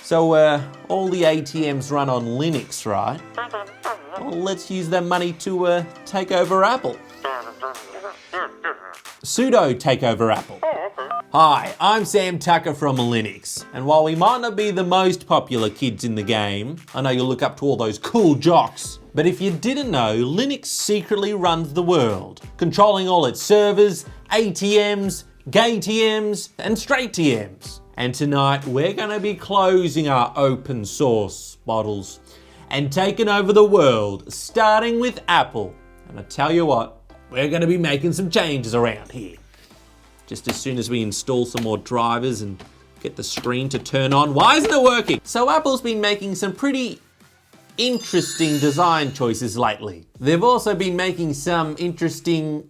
So all the ATMs run on Linux, right? Well, let's use that money to take over Apple. Sudo take over Apple. Hi, I'm Sam Tucker from Linux, and while we might not be the most popular kids in the game, I know you look up to all those cool jocks, but if you didn't know, Linux secretly runs the world, controlling all its servers, ATMs, gay TMs, and straight TMs. And tonight we're going to be closing our open source bottles and taking over the world, starting with Apple. And I tell you what, we're going to be making some changes around here. Just as soon as we install some more drivers and get the screen to turn on. Why isn't it working? So Apple's been making some pretty interesting design choices lately. They've also been making some interesting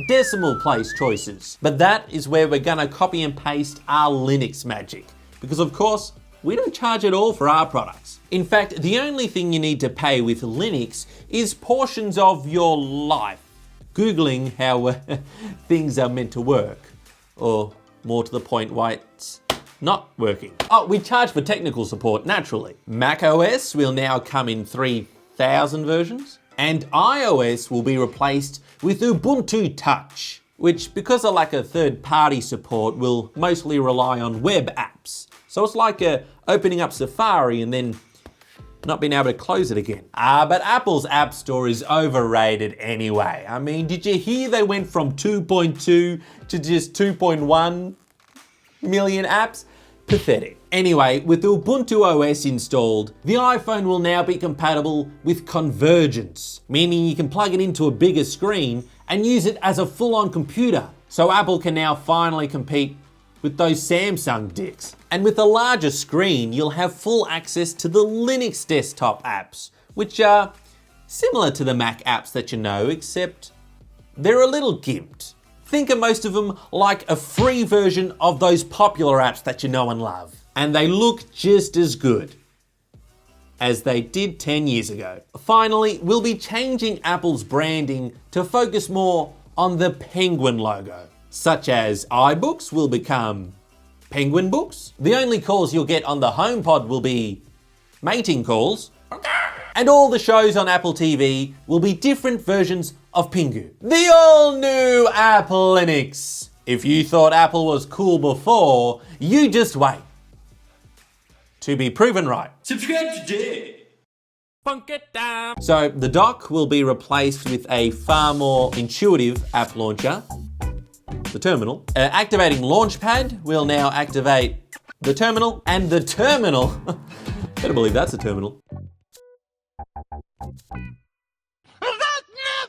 decimal place choices. But that is where we're gonna copy and paste our Linux magic. Because of course, we don't charge at all for our products. In fact, the only thing you need to pay with Linux is portions of your life. Googling how things are meant to work. Or more to the point, why it's not working. Oh, we charge for technical support, naturally. Mac OS will now come in 3,000 versions, and iOS will be replaced with Ubuntu Touch, which, because of lack of third-party support, will mostly rely on web apps. So it's like opening up Safari and then not being able to close it again. But Apple's App Store is overrated anyway. I mean, did you hear they went from 2.2 to just 2.1 million apps? Pathetic. Anyway, with Ubuntu OS installed, the iPhone will now be compatible with convergence, meaning you can plug it into a bigger screen and use it as a full-on computer. So Apple can now finally compete with those Samsung dicks. And with a larger screen, you'll have full access to the Linux desktop apps, which are similar to the Mac apps that you know, except they're a little gimped. Think of most of them like a free version of those popular apps that you know and love. And they look just as good as they did 10 years ago. Finally, we'll be changing Apple's branding to focus more on the penguin logo, such as iBooks will become Penguin Books. The only calls you'll get on the HomePod will be mating calls. And all the shows on Apple TV will be different versions of Pingu. The all-new Apple Linux. If you thought Apple was cool before, you just wait. To be proven right. Subscribe today. Funk it down. So the dock will be replaced with a far more intuitive app launcher, the terminal. Activating Launchpad will now activate the terminal, and the terminal, better believe that's a terminal,